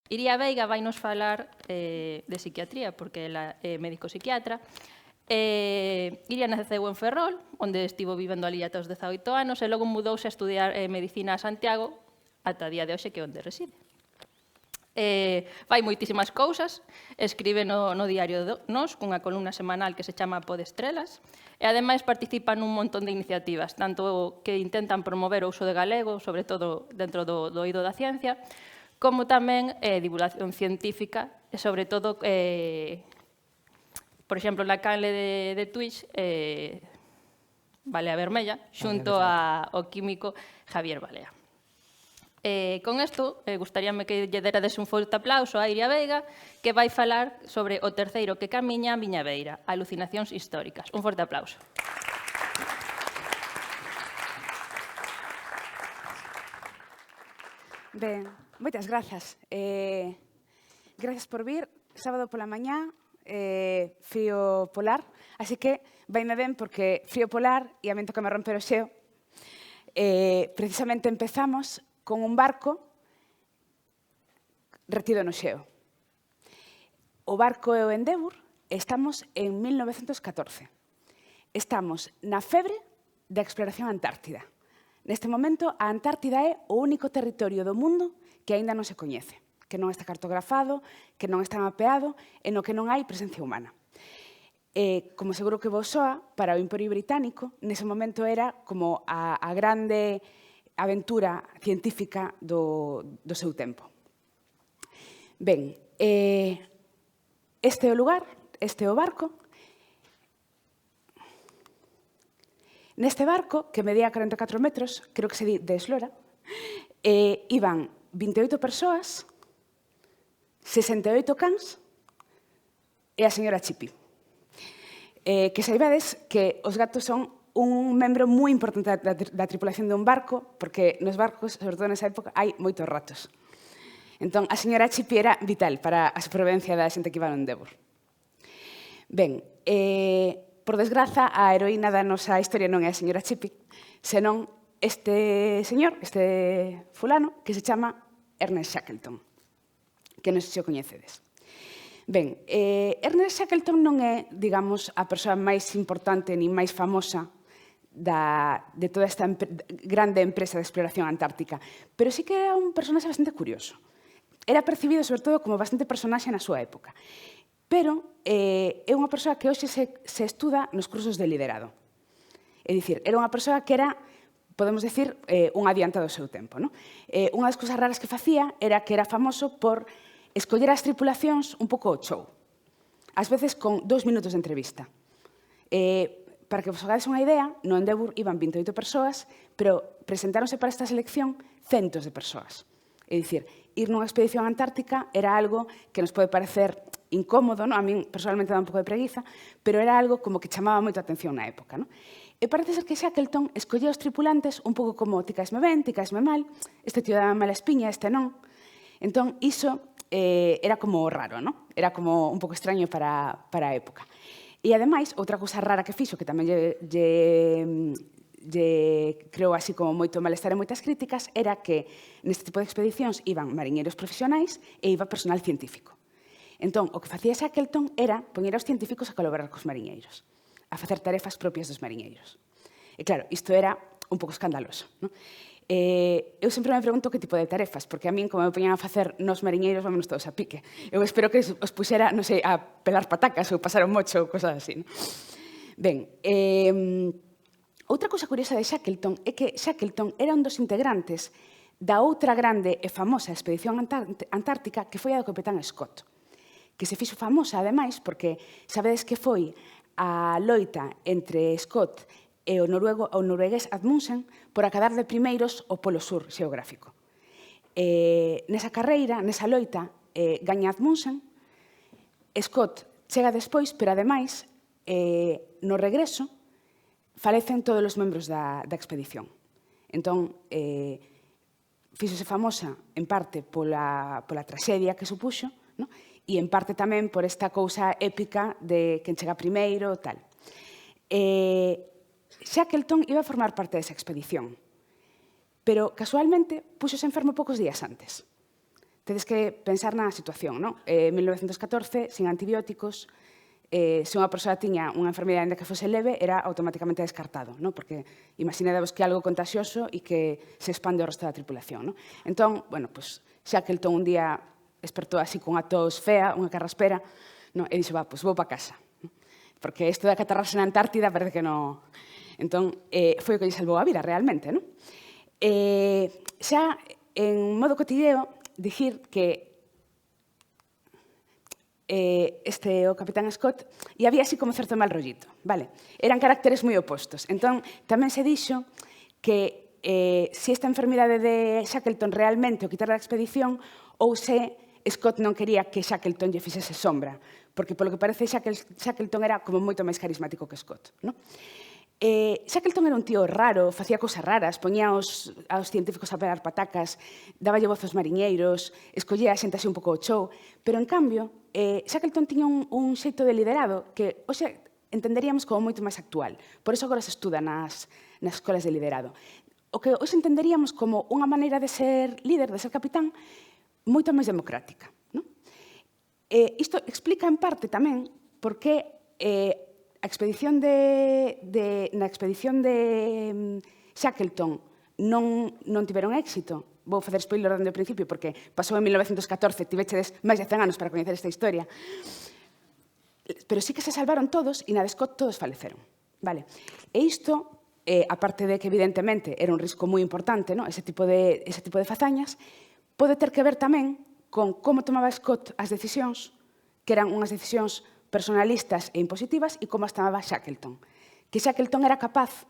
Iria Veiga vai nos falar de psiquiatría, porque ela é médico psiquiatra. Iria naceu en Ferrol, onde estivo vivendo ali ata os 18 anos, e logo mudouse a estudiar medicina a Santiago, ata a día de hoxe, que é onde reside. Fai moitísimas cousas, escribe no diario Nos, cunha columna semanal que se chama Podestrelas, e ademais participa nun montón de iniciativas, tanto que intentan promover o uso de galego, sobre todo dentro do eido da ciencia, como tamén divulgación científica, e sobre todo, por exemplo, na canle de Twitch, Balea Vermella, xunto ao químico Javier Balea. Con isto, gustaríame que lle derades un forte aplauso a Iria Veiga, que vai falar sobre o terceiro que camiña a miña beira, alucinacións históricas. Un forte aplauso. Ben, moitas grazas. Grazas por vir. Sábado pola mañá, frío polar, así que vaime ben porque frío polar e a mí toca me romper o xeo. Precisamente empezamos con un barco retido no xeo. O barco é o Endeavour e estamos en 1914. Estamos na febre da exploración antártida. Neste momento, a Antártida é o único territorio do mundo que aínda non se coñece, que non está cartografado, que non está mapeado e no que non hai presencia humana. Como seguro que vos soa, para o Imperio Británico, nese momento era como a grande aventura científica do seu tempo. Ben, este é o lugar, este é o barco. Neste barco, que medía 44 metros, creo que se di de eslora, iban 28 persoas, 68 cans e a señora Chipi. Que saibades que os gatos son un membro moi importante da tripulación dun barco, porque nos barcos, sobre todo nesa época, hai moitos ratos. Entón, a señora Chipi era vital para a supervivencia da xente que iba no Endeavour. Ben, por desgraza, a heroína da nosa historia non é a señora Chipi, senón este señor, este fulano, que se chama Ernest Shackleton, que non sei se o coñecedes. Ben, Ernest Shackleton non é, digamos, a persoa máis importante ni máis famosa de toda esta grande empresa de exploración antártica, pero sí que era un personaxe bastante curioso. Era percibido, sobre todo, como bastante personaxe na súa época. Pero é unha persoa que hoxe se estuda nos cursos de liderado. É dicir, era unha persoa que era, podemos decir, un adiantado do seu tempo. Unha das cousas raras que facía era que era famoso por escoller as tripulacións un pouco ao show. Ás veces con 2 minutos de entrevista. Para que vos hagades unha idea, no Endeavour iban 28 persoas, pero presentáronse para esta selección centos de persoas. É dicir, ir nunha expedición antártica era algo que nos pode parecer incómodo, a min personalmente dá un pouco de preguiza, pero era algo como que chamaba moito a atención na época. E parece ser que Shackleton escolleu os tripulantes un pouco como ti caesme ben, ti caesme mal, este tío dá mala espiña, este non. Entón, iso era como raro, era como un pouco extraño para a época. E, ademais, outra cousa rara que fixo, que tamén creou así como moito malestar e moitas críticas, era que neste tipo de expedicións iban mariñeiros profesionais e iba personal científico. Entón, o que facía Shackleton era poñer aos científicos a colaborar cos mariñeiros, a facer tarefas propias dos mariñeiros. E claro, isto era un pouco escandaloso. Eu sempre me pregunto que tipo de tarefas, porque a min, como me poñan a facer nos mariñeiros, vámonos todos a pique. Eu espero que os puxera, non sei, a pelar patacas ou pasar un mocho ou cosas así. Ben, outra cousa curiosa de Shackleton é que Shackleton era un dos integrantes da outra grande e famosa expedición antártica que foi a do capitán Scott, que se fixo famosa, ademais, porque sabedes que foi a loita entre Scott e o noruegués Amundsen por acadar de primeiros o polo sur xeográfico. Nesa carreira, nesa loita, gaña Amundsen, Scott chega despois, pero ademais, no regreso, falecen todos os membros da expedición. Entón, fíxose famosa, en parte, pola traxedia que supuxo, e en parte tamén por esta cousa épica de quen chega primeiro, tal. Shackleton iba a formar parte desa expedición, pero casualmente puxose enfermo poucos días antes. tedes que pensar na situación, non? 1914, sin antibióticos, se unha persoa tiña unha enfermedade que fose leve, era automáticamente descartado, non? Porque imaginadevos que é algo contagioso e que se expande ao resto da tripulación, non? Entón, bueno, pues, Shackleton un día despertou así cunha tos fea, unha carraspera, non? E dixo, pues vou para casa. Porque isto de acatarrarse na Antártida parece que non... Entón, foi o que lle salvou a vida, realmente, non? Xa, en modo cotilleo, dicir que o Capitán Scott e había así como certo mal rollito, vale? Eran caracteres moi opostos. Entón, tamén se dixo que se esta enfermidade de Shackleton realmente o quitara da expedición ou se Scott non quería que Shackleton lle fixese sombra, porque polo que parece Shackleton era como moito máis carismático que Scott, non? Shackleton era un tío raro, facía cousas raras, poñía aos científicos a pegar patacas, daballe voz aos mariñeiros, escollía a xente así un pouco ao show, pero, en cambio, Shackleton tiña un xeito de liderado que hoxe entenderíamos como moito máis actual. Por iso agora se estuda nas escolas de liderado. O que hoxe entenderíamos como unha maneira de ser líder, de ser capitán, moito máis democrática. Non? Isto explica, en parte, tamén por que na expedición de Shackleton non tiveron éxito. Vou facer spoiler dende o principio, porque pasou en 1914, tivechedes máis de 100 anos para coñecer esta historia. Pero sí que se salvaron todos, e na de Scott todos faleceron. Vale. E isto, aparte de que, evidentemente, era un risco moi importante, ¿no? ese tipo de fazañas, pode ter que ver tamén con como tomaba Scott as decisións, que eran unhas decisións personalistas e impositivas, e como as tomaba Shackleton. Que Shackleton era capaz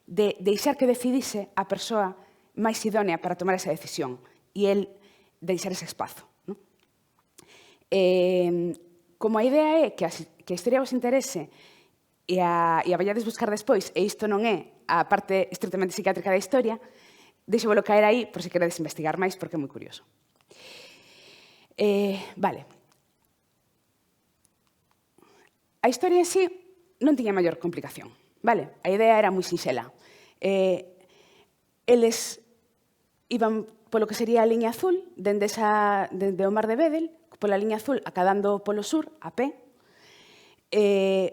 de deixar que decidise a persoa máis idónea para tomar esa decisión e el deixar ese espazo. Non? Como a idea é que a historia vos interese e a vayades buscar despois, e isto non é a parte estritamente psiquiátrica da historia, deixo-volo caer aí por se queredes investigar máis, porque é moi curioso. Vale. A historia en sí non tiña maior complicación. Vale? A idea era moi sinxela. Eles iban polo que sería a liña azul, dende o mar de Weddell, pola liña azul acadando polo sur, a pé.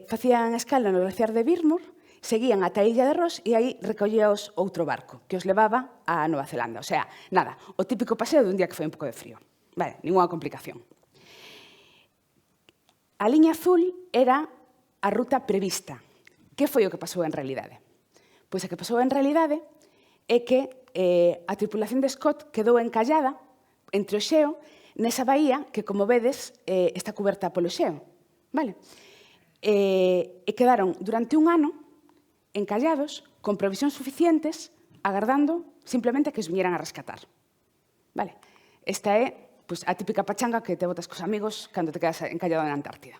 Facían escala no glaciar de Birmur, seguían ata a illa de Ross e aí recollíaos outro barco que os levaba a Nova Zelanda. O sea, nada, o típico paseo dun día que foi un pouco de frío. Vale, ninguna complicación. A liña azul era a ruta prevista. Que foi o que pasou en realidade? Pois o que pasou en realidade é que a tripulación de Scott quedou encallada entre o xeo nesa baía que, como vedes, está cuberta polo xeo. Vale? E quedaron durante un ano encallados con provisións suficientes agardando simplemente que os viñeran a rescatar. Vale? Esta é a típica pachanga que te botas cos amigos cando te quedas encallado na Antártida.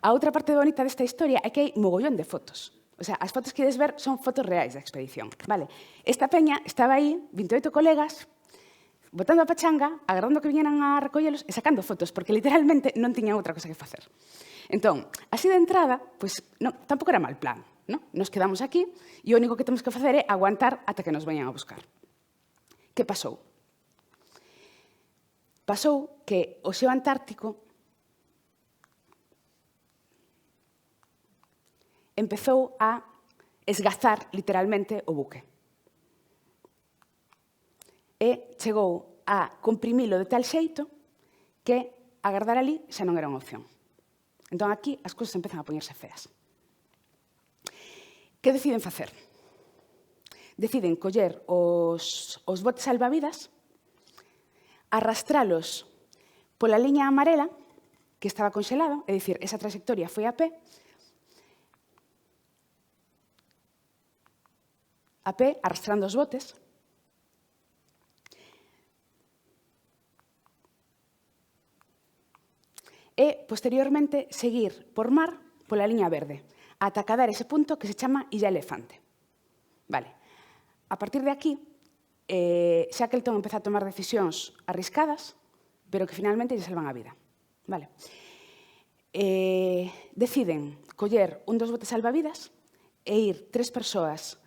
A outra parte bonita desta historia é que hai mogollón de fotos. O sea, as fotos que ides ver son fotos reais da expedición. Vale? Esta peña estaba aí, 28 colegas, botando a pachanga, agardando que viñeran a recollelos e sacando fotos, porque literalmente non tiñan outra cosa que facer. Entón, así de entrada, tampouco era mal plan. Nos quedamos aquí e o único que temos que facer é aguantar ata que nos veñan a buscar. Que pasou? Pasou que o xeo antártico empezou a esgazar literalmente o buque. E chegou a comprimilo de tal xeito que agardar ali xa non era unha opción. Entón aquí as cousas empezan a poñerse feas. Que deciden facer? Deciden coller os botes salvavidas, arrastralos pola liña amarela, que estaba conxelado, é dicir, esa trayectoria foi a pé, arrastrando os botes, e, posteriormente, seguir por mar pola liña verde, ata acadar ese punto que se chama Illa Elefante. Vale. A partir de aquí, Shackleton empeza a tomar decisións arriscadas, pero que finalmente lle salvan a vida. Vale. Deciden coller un dos botes salvavidas e ir 3 persoas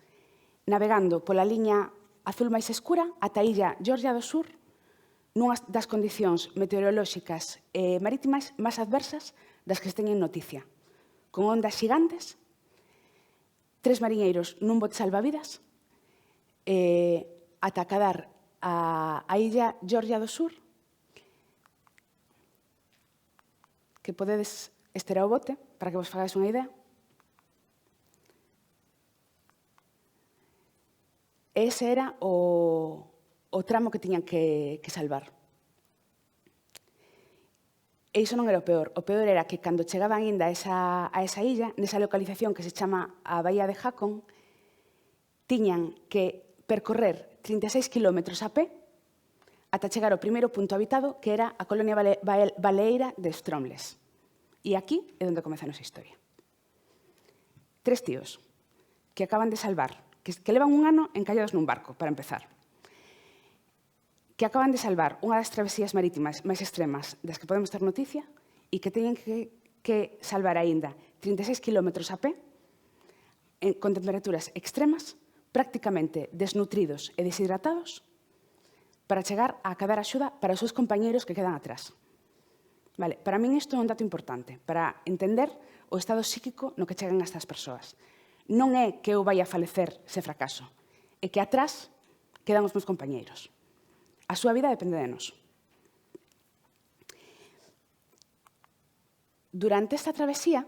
navegando pola liña azul máis escura ata a illa Georgia do Sur, nunha das condicións meteorolóxicas e marítimas máis adversas das que se teñen noticia, con ondas xigantes, 3 mariñeiros nun bote salvavidas, ata acadar a illa Georgia do Sur, que podedes esterar o bote, para que vos fagades unha idea. Ese era o tramo que tiñan que salvar. E iso non era o peor. O peor era que cando chegaban ainda a esa illa, nesa localización que se chama a Bahía de Jacón, tiñan que percorrer 36 kilómetros a pé ata chegar ao primeiro punto habitado, que era a colonia baleeira de Stromles. E aquí é onde comeza a nosa historia. 3 tíos que acaban de salvar, que levan un ano encallados nun barco, para empezar, que acaban de salvar unha das travesías marítimas máis extremas das que podemos ter noticia e que teñen que salvar aínda 36 kilómetros a pé con temperaturas extremas, prácticamente desnutridos e deshidratados, para chegar a acadar axuda para os seus compañeiros que quedan atrás. Vale, para min isto é un dato importante, para entender o estado psíquico no que chegan estas persoas. Non é que eu vai a falecer se fracaso, é que atrás quedan os meus compañeiros. A súa vida depende de nós. Durante esta travesía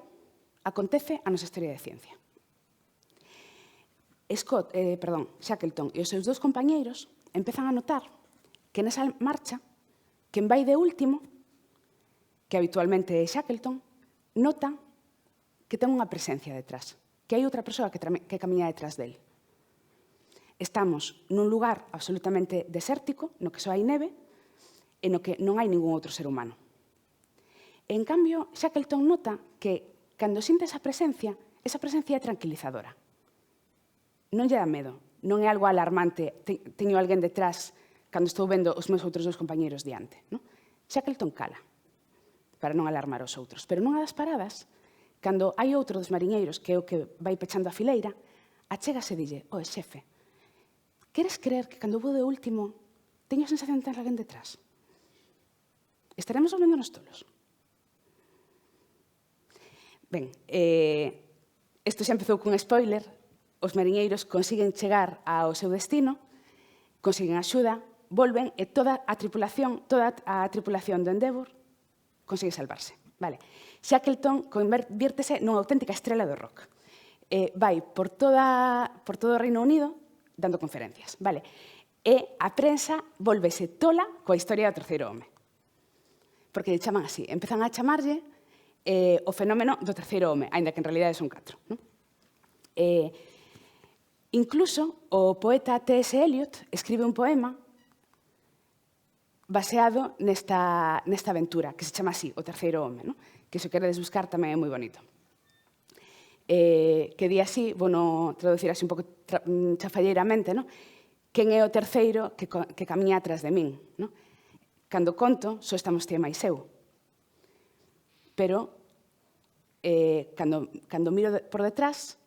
acontece a nosa historia de ciencia. Shackleton e os seus 2 compañeiros empezan a notar que nesa marcha, quen vai de último, que habitualmente é Shackleton, nota que ten unha presencia detrás, que hai outra persoa que camiña detrás del. Estamos nun lugar absolutamente desértico, no que só hai neve, e no que non hai ningún outro ser humano. En cambio, Shackleton nota que, cando sinte esa presencia é tranquilizadora. Non lle dá medo, non é algo alarmante, teño alguén detrás cando estou vendo os meus outros 2 compañeiros diante. Shackleton cala, para non alarmar os outros. Pero nunha das paradas, cando hai outro dos mariñeiros, que é o que vai pechando a fileira, achégase e dille: «Oe, xefe, queres creer que cando vou de último teño a sensación de ter alguén detrás? Estaremos volvéndonos tolos?» Ben, isto xa empezou cun spoiler. Os mariñeiros consiguen chegar ao seu destino, consiguen axuda, volven e toda a tripulación do Endeavour consigue salvarse. Vale. Shackleton convírtese nunha auténtica estrela do rock. Vai por todo o Reino Unido dando conferencias. Vale. E a prensa volvese tola coa historia do terceiro home. Porque lle chaman así. Empezan a chamarlle o fenómeno do terceiro home, aínda que en realidade son 4. Incluso o poeta T.S. Eliot escribe un poema baseado nesta aventura, que se chama así, O terceiro home, que se queredes buscar tamén é moi bonito. Que di así, vou traducir así un pouco chafalleiramente, quen é o terceiro que camiña atrás de min. Cando conto, só estamos ti e máis eu. Pero, cando miro por detrás,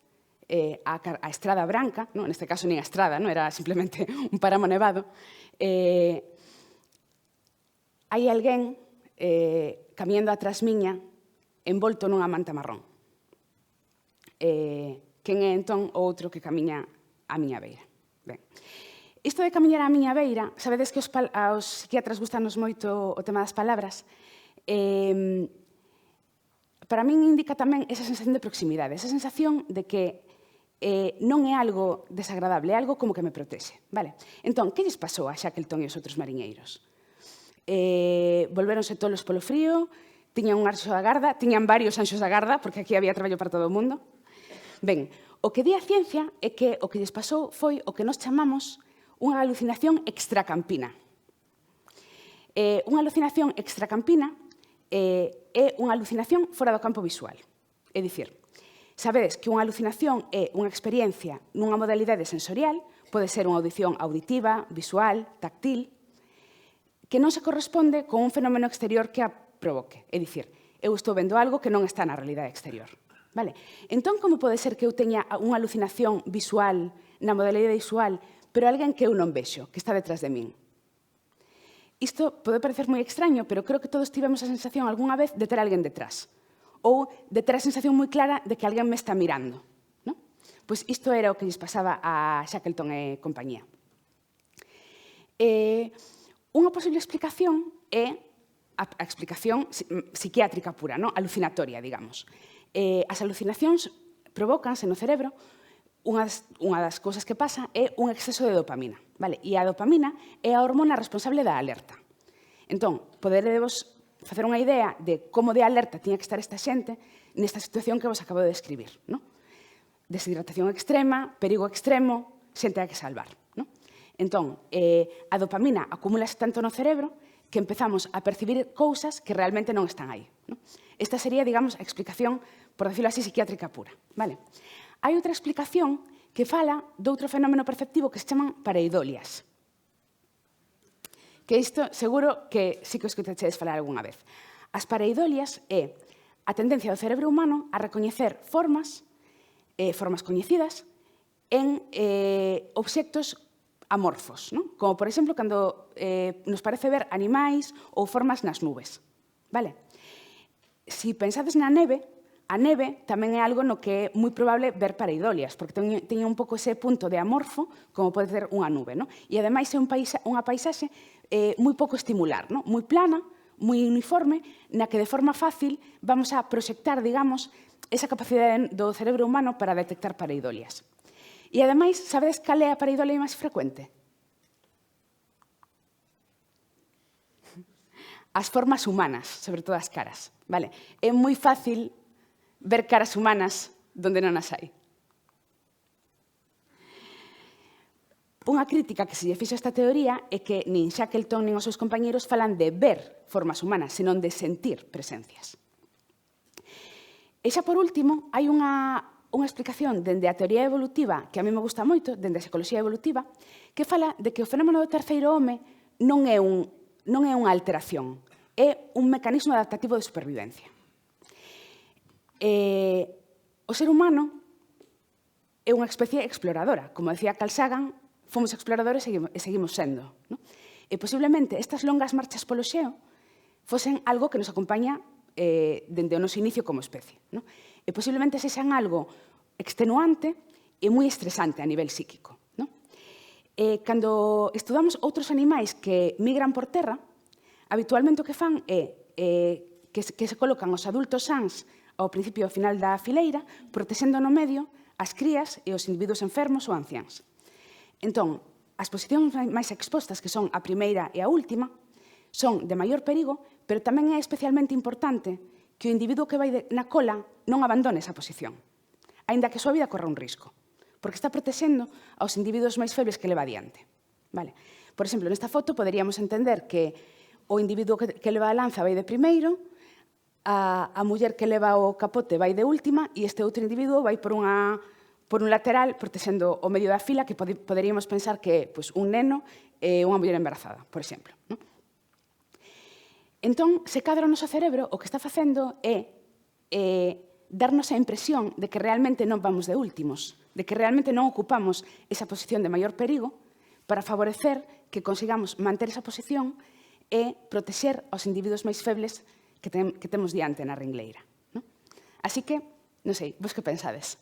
a estrada branca, neste caso nin a estrada, era simplemente un páramo nevado, hai alguén camiñando atrás miña envolto nunha manta marrón. Quen é entón o outro que camiña á miña beira. Ben, isto de camiñar á miña beira, sabedes que aos psiquiatras gustanos moito o tema das palabras, para min indica tamén esa sensación de proximidade, esa sensación de que non é algo desagradable, é algo como que me protexe. Vale? Entón, que lles pasou a Shackleton e os outros mariñeiros? Volvéronse tolos polo frío, tiñan un anxo da garda, tiñan varios anxos da garda, porque aquí había traballo para todo o mundo. Ben, o que di a ciencia é que o que lles pasou foi o que nós chamamos unha alucinación extracampina. Unha alucinación extracampina é unha alucinación fora do campo visual. É dicir, sabedes que unha alucinación é unha experiencia nunha modalidade sensorial, pode ser unha audición auditiva, visual, táctil, que non se corresponde con un fenómeno exterior que a provoque. É dicir, eu estou vendo algo que non está na realidade exterior. Vale? Entón, como pode ser que eu teña unha alucinación visual na modalidade visual, pero alguén que eu non vexo, que está detrás de min? Isto pode parecer moi extraño, pero creo que todos tivemos a sensación algunha vez de ter alguén detrás. Ou de ter a sensación moi clara de que alguén me está mirando. Non? Pois isto era o que lles pasaba a Shackleton e compañía. Unha posible explicación é a explicación psiquiátrica pura, non? Alucinatoria, digamos. As alucinacións provócanse no cerebro. Unha das cousas que pasa é un exceso de dopamina. Vale? E a dopamina é a hormona responsable da alerta. Entón, poderedevos facer unha idea de como de alerta tiña que estar esta xente nesta situación que vos acabo de describir. Non? Deshidratación extrema, perigo extremo, xente a que salvar. Non? Entón, a dopamina acumulase tanto no cerebro que empezamos a percibir cousas que realmente non están aí. Non? Esta sería, digamos, a explicación, por decirlo así, psiquiátrica pura. Vale? Hai outra explicación que fala doutro fenómeno perceptivo que se chaman pareidolias. Que isto seguro que sí que os escoitachedes falar algunha vez. As pareidolias é a tendencia do cerebro humano a recoñecer formas coñecidas en obxectos amorfos, non? Como, por exemplo, cando nos parece ver animais ou formas nas nubes. Vale? Si pensades na neve, a neve tamén é algo no que é moi probable ver pareidolias, porque teña un pouco ese punto de amorfo como pode ter unha nube. Non? E, ademais, é unha paisaxe moi pouco estimular, non? Moi plana, moi uniforme, na que de forma fácil vamos a proxectar, digamos, esa capacidade do cerebro humano para detectar pareidolias. E, ademais, sabedes cal é a pareidolia máis frecuente? As formas humanas, sobre todo as caras. Vale? É moi fácil ver caras humanas donde non as hai. Unha crítica que se lle fixo a esta teoría é que nin Shackleton nin os seus compañeros falan de ver formas humanas, senón de sentir presencias. E xa por último, hai unha explicación dende a teoría evolutiva que a mí me gusta moito, dende a psicoloxía evolutiva, que fala de que o fenómeno do terceiro home non é unha alteración, é un mecanismo adaptativo de supervivencia. O ser humano é unha especie exploradora. Como decía Carl Sagan, fomos exploradores e seguimos sendo. Non? E posiblemente estas longas marchas polo xeo fosen algo que nos acompaña dende o noso inicio como especie. Non? E posiblemente sexan algo extenuante e moi estresante a nivel psíquico. Non? Cando estudamos outros animais que migran por terra, habitualmente o que fan é que se colocan os adultos sans ao principio e ao final da fileira, protexendo no medio as crías e os individuos enfermos ou anciáns. Entón, as posicións máis expostas, que son a primeira e a última, son de maior perigo, pero tamén é especialmente importante que o individuo que vai na cola non abandone esa posición, aínda que a súa vida corra un risco, porque está protexendo aos individuos máis febles que leva adiante. Vale? Por exemplo, nesta foto poderíamos entender que o individuo que leva a lanza vai de primeiro, a muller que leva o capote vai de última e este outro individuo vai por un lateral protexendo o medio da fila que poderíamos pensar que é un neno e unha muller embarazada, por exemplo. Non? Entón, se cadra o noso cerebro, o que está facendo é darnos a impresión de que realmente non vamos de últimos, de que realmente non ocupamos esa posición de maior perigo para favorecer que consigamos manter esa posición e protexer aos individuos máis febles que temos diante na ringleira. Non? Así que, non sei, vos que pensades?